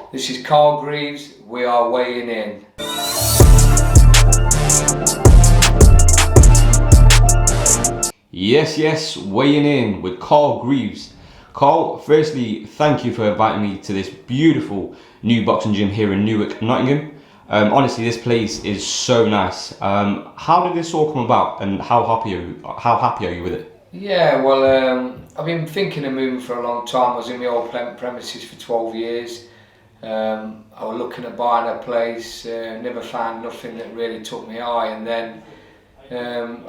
This is Carl Greaves, we are weighing in. Yes, weighing in with Carl Greaves. Carl, firstly, thank you for inviting me to this beautiful new boxing gym here in Newark, Nottingham. Honestly, this place is so nice. How did this all come about, and how happy are you with it? Yeah, well, I've been thinking of moving for a long time. I was in my old premises for 12 years. I was looking at buying a place, never found nothing that really took my eye, and then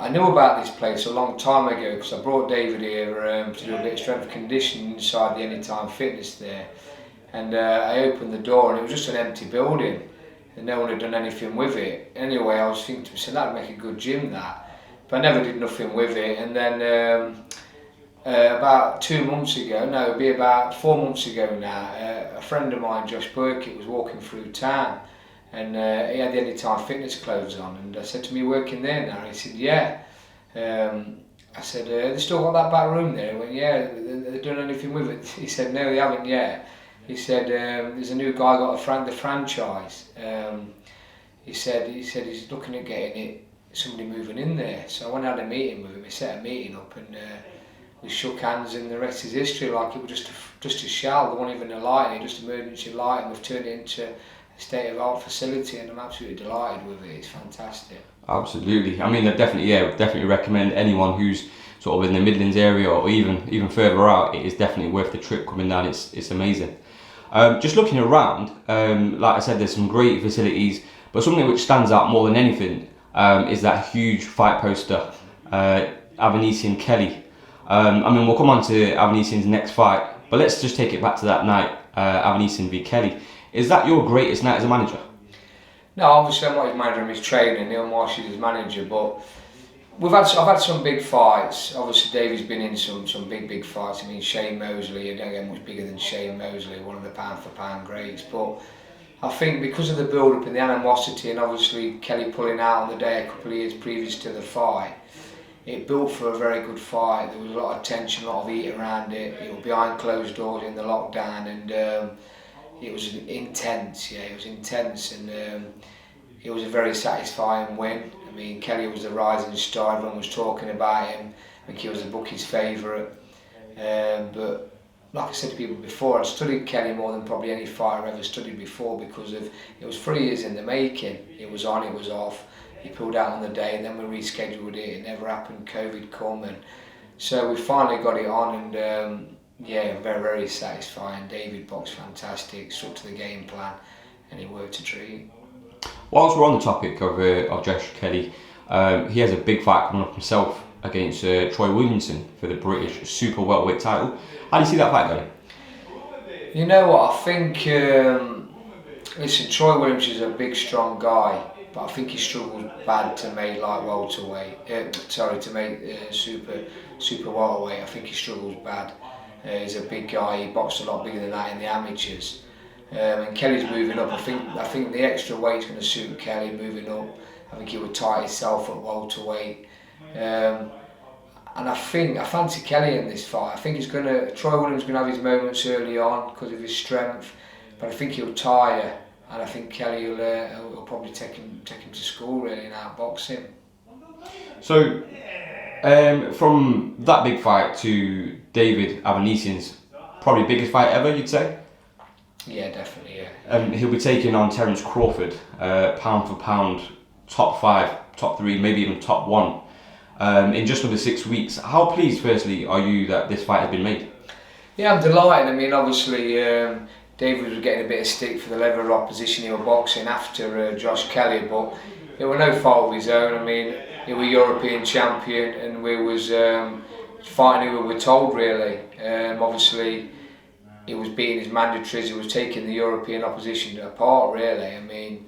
I knew about this place a long time ago because I brought David here to do a bit of strength and conditioning inside the Anytime Fitness there, and I opened the door and it was just an empty building and no one had done anything with it. Anyway, I was thinking to myself, that'd make a good gym, that, but I never did nothing with it. And then about 2 months ago, no, it'd be about 4 months ago now, a friend of mine, Josh Kelly, was walking through town, and he had the Anytime Fitness clothes on, and I said to me, "You working there now?" He said, "Yeah." I said, "They still got that back room there?" He went, "Yeah." They done anything with it? He said, "No, they haven't yet." He said, "There's a new guy got the franchise." He said he's looking at getting somebody moving in there. So I went and had a meeting with him. He set a meeting up, and we shook hands, and the rest is history. Like, it was just a shell. There wasn't even a lighting, just emergency lighting. We've turned it into a state-of-the-art facility, and I'm absolutely delighted with it. It's fantastic. Absolutely. I mean, I definitely recommend anyone who's sort of in the Midlands area or even further out. It is definitely worth the trip coming down. It's amazing. Just looking around, like I said, there's some great facilities, but something which stands out more than anything is that huge fight poster, Avanesyan Kelly. I mean, we'll come on to Avanesyan's next fight, but let's just take it back to that night, Avanesyan v Kelly. Is that your greatest night as a manager? No, obviously I'm not his manager, I'm his trainer. Neil Marsh is his manager, but I've had some big fights. Obviously Davey's been in some big fights. I mean, Shane Mosley, you don't get much bigger than Shane Mosley, one of the pound for pound greats. But I think because of the build up and the animosity, and obviously Kelly pulling out on the day a couple of years previous to the fight, it built for a very good fight. There was a lot of tension, a lot of heat around it. It was behind closed doors in the lockdown, and it was intense. Yeah, it was intense, and it was a very satisfying win. I mean, Kelly was the rising star. Everyone was talking about him. I think he was the bookie's favourite. But like I said to people before, I'd studied Kelly more than probably any fighter I've ever studied before, because it was 3 years in the making. It was on, it was off. He pulled out on the day, and then we rescheduled it. It never happened. COVID come, and so we finally got it on, and yeah, very satisfying. David boxed fantastic, stuck to the game plan, and it worked a treat. Whilst we're on the topic of Josh Kelly, he has a big fight coming up himself against Troy Williamson for the British super welterweight title. How do you see that fight going? You know what, I think, listen, Troy Williamson is a big, strong guy, but I think he struggled bad to make light welterweight. To make super welterweight. I think he struggles bad. He's a big guy. He boxed a lot bigger than that in the amateurs. And Kelly's moving up. I think the extra weight's going to suit Kelly moving up. I think he would tie himself at welterweight. And I fancy Kelly in this fight. I think Troy Williams is going to have his moments early on because of his strength, but I think he'll tire. And I think Kelly will probably take him to school really and outbox him. So, from that big fight to David Avanesyan's probably biggest fight ever, you'd say? Yeah, definitely, yeah. He'll be taking on Terence Crawford, pound for pound, top 5, top 3, maybe even top 1, in just under 6 weeks. How pleased, firstly, are you that this fight has been made? Yeah, I'm delighted. I mean, obviously, David was getting a bit of stick for the level of opposition he was boxing after Josh Kelly, but it was no fault of his own. I mean, he was European champion, and we was fighting who we were told, really. Obviously, he was beating his mandatories, he was taking the European opposition apart, really. I mean,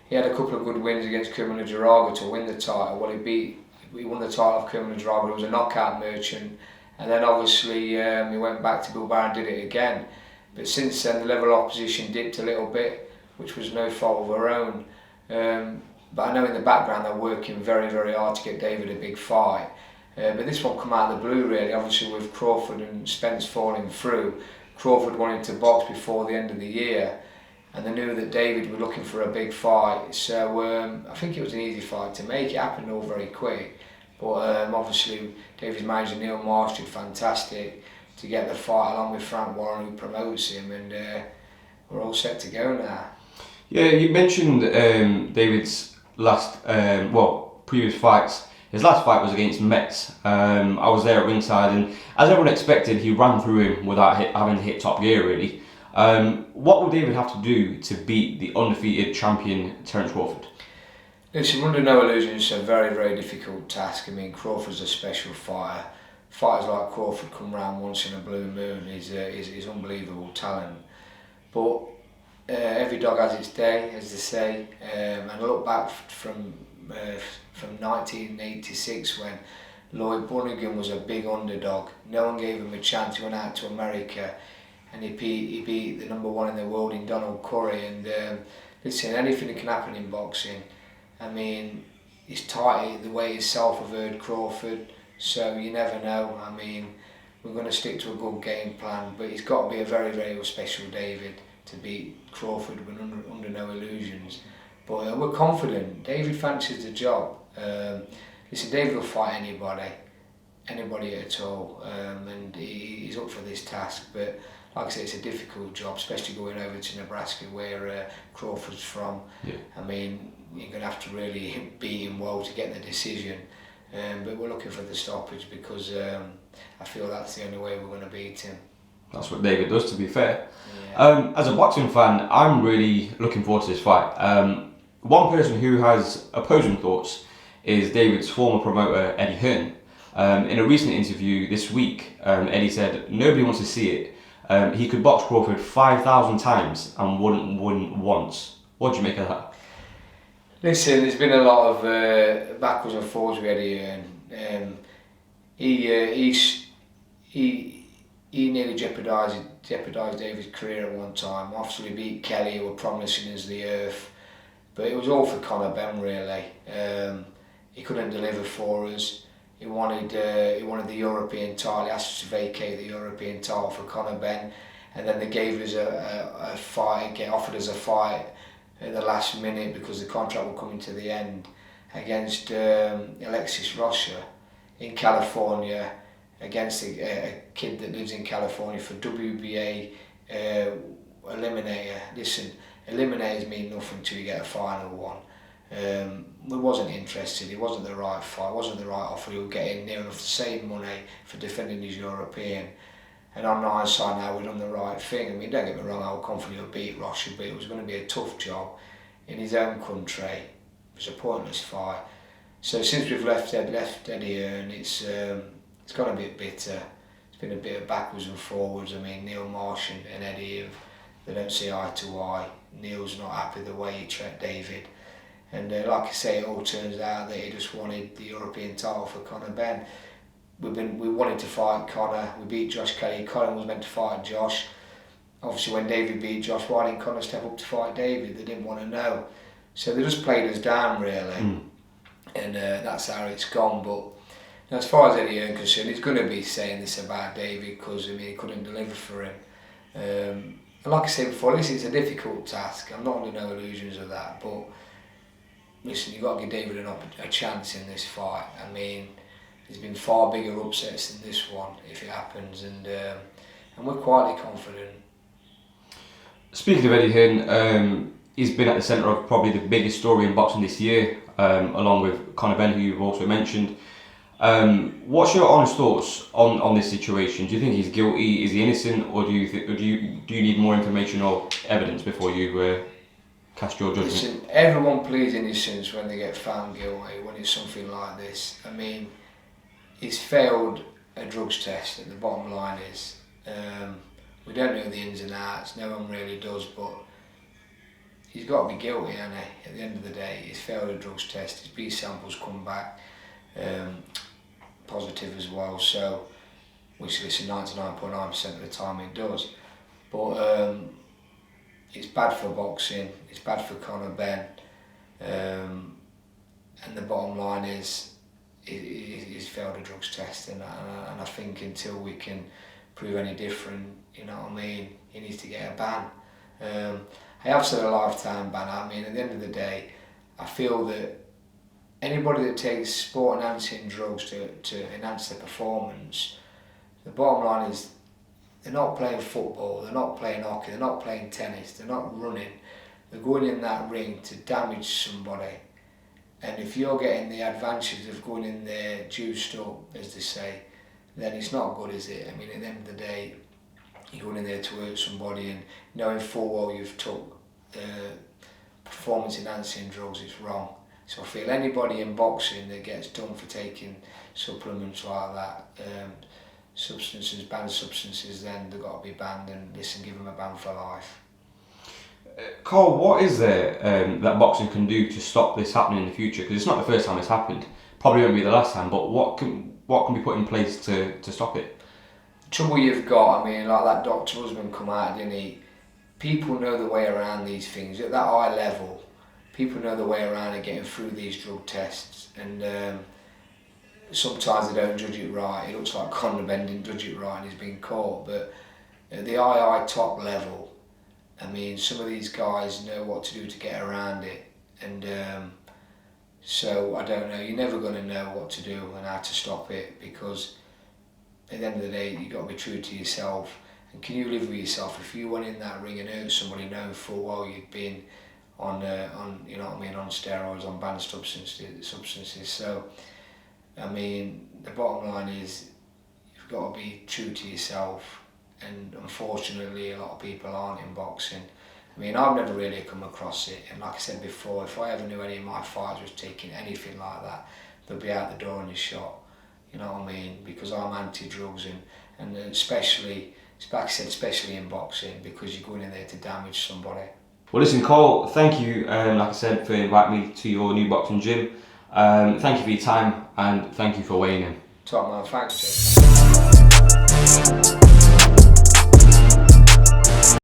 he had a couple of good wins against Kumala Jaraga to win the title. Well, he won the title of Kumala Jaraga, he was a knockout merchant, and then obviously he went back to Bilbao and did it again. But since then, the level of opposition dipped a little bit, which was no fault of our own. But I know in the background they're working very hard to get David a big fight. But this one come out of the blue, really. Obviously, with Crawford and Spence falling through, Crawford wanted to box before the end of the year, and they knew that David were looking for a big fight. So I think it was an easy fight to make. It happened all very quick, but obviously David's manager Neil Marsh did fantastic to get the fight along with Frankwarren, who promotes him, and we're all set to go now. Yeah, you mentioned David's previous fights. His last fight was against Metz. I was there at ringside, and as everyone expected, he ran through him without having to hit top gear, really. What will David have to do to beat the undefeated champion Terence Crawford? Listen, under no illusion, it's a very, very difficult task. I mean, Crawford's a special fighter. Fighters like Crawford come round once in a blue moon. He's unbelievable talent. But every dog has its day, as they say. And I look back from 1986 when Lloyd Bunnigan was a big underdog. No one gave him a chance. He went out to America and he beat the number one in the world in Donald Curry. And listen, anything can happen in boxing. I mean, he's tight the way himself have heard Crawford, so you never know. I mean, we're going to stick to a good game plan, but he's got to be a very, very special David to beat Crawford under no illusions. But we're confident. David fancies the job. Listen, David will fight anybody at all, and he's up for this task. But like I say, it's a difficult job, especially going over to Nebraska where Crawford's from. Yeah. I mean, you're going to have to really beat him well to get the decision. But we're looking for the stoppage because I feel that's the only way we're going to beat him. That's what David does, to be fair. Yeah. As a boxing fan, I'm really looking forward to this fight. One person who has opposing thoughts is David's former promoter, Eddie Hearn. In a recent interview this week, Eddie said nobody wants to see it. He could box Crawford 5,000 times and wouldn't win once. What do you make of that? Listen, there's been a lot of backwards and forwards with Eddie Hearn. He nearly jeopardised David's career at one time. Obviously beat Kelly, who were promising as the earth, but it was all for Conor Benn really. He couldn't deliver for us. He wanted the European title. He asked us to vacate the European title for Conor Benn, and then they gave us a fight, offered us a fight at the last minute because the contract was coming to the end against Alexis Rocha in California, against a kid that lives in California for WBA eliminator. Listen, eliminators mean nothing till you get a final one. We wasn't interested. It wasn't the right fight. It wasn't the right offer. He was getting near enough the same money for defending his European. And on the hindsight now, we've done the right thing. I mean, don't get me wrong, I was confident he'll beat Rocha, but it was going to be a tough job in his own country. It was a pointless fight. So since we've left Eddie Hearn, it's going to be bitter. It's been a bit of backwards and forwards. I mean, Neil Marsh and Eddie, they don't see eye to eye. Neil's not happy the way he treated David. And like I say, it all turns out that he just wanted the European title for Conor Benn. We wanted to fight Conor. We beat Josh Kelly. Conor was meant to fight Josh. Obviously, when David beat Josh, why didn't Conor step up to fight David? They didn't want to know. So they just played us down, really. And that's how it's gone. But as far as Eddie Hearn is concerned, he's going to be saying this about David because he couldn't deliver for him. And like I said before, listen, it's a difficult task. I'm not under no illusions of that. But listen, you've got to give David a chance in this fight. I mean, there's been far bigger upsets than this one if it happens, and we're quietly confident. Speaking of Eddie Hearn, he's been at the centre of probably the biggest story in boxing this year, along with Conor Benn, who you've also mentioned. What's your honest thoughts on this situation? Do you think he's guilty? Is he innocent, or do you need more information or evidence before you cast your judgment? Listen, everyone pleads innocence when they get found guilty when it's something like this. I mean, he's failed a drugs test, and the bottom line is we don't know the ins and outs, no one really does, but he's got to be guilty, hasn't he? At the end of the day, he's failed a drugs test, his B samples come back positive as well, so which listen 99.9% of the time it does, but it's bad for boxing, it's bad for Conor Benn, and the bottom line is he's failed a drugs test, and I think until we can prove any different, you know what I mean, he needs to get a ban. I have said a lifetime ban. I mean, at the end of the day, I feel that anybody that takes sport enhancing drugs to enhance their performance, the bottom line is they're not playing football, they're not playing hockey, they're not playing tennis, they're not running. They're going in that ring to damage somebody. And if you're getting the advantage of going in there juiced up, as they say, then it's not good, is it? I mean, at the end of the day, you're going in there to hurt somebody, and knowing full well you've took performance enhancing drugs, it's wrong. So I feel anybody in boxing that gets done for taking supplements like that, substances, banned substances, then they've got to be banned, and listen, give them a ban for life. Cole, what is there that boxing can do to stop this happening in the future? Because it's not the first time it's happened, probably won't be the last time, but what can be put in place to stop it? The trouble you've got, I mean, like that doctor husband come out, didn't he? People know the way around these things. At that high level, people know the way around and getting through these drug tests, and sometimes they don't judge it right. It looks like Conor Benn didn't judge it right and he's been caught, but at the high top level, I mean, some of these guys know what to do to get around it, and so I don't know, you're never going to know what to do and how to stop it, because at the end of the day, you've got to be true to yourself. And can you live with yourself? If you went in that ring and hurt somebody, knowing full well you'd been on you know what I mean, on steroids, on banned substances. So I mean, the bottom line is you've got to be true to yourself, and unfortunately a lot of people aren't in boxing. I mean, I've never really come across it, and like I said before, if I ever knew any of my fighters was taking anything like that, they'd be out the door and you're shot. You know what I mean? Because I'm anti-drugs, and especially, like I said, especially in boxing, because you're going in there to damage somebody. Well, listen, Cole, thank you, like I said, for inviting me to your new boxing gym. Thank you for your time, and thank you for weighing in. Top man, thanks, Joe.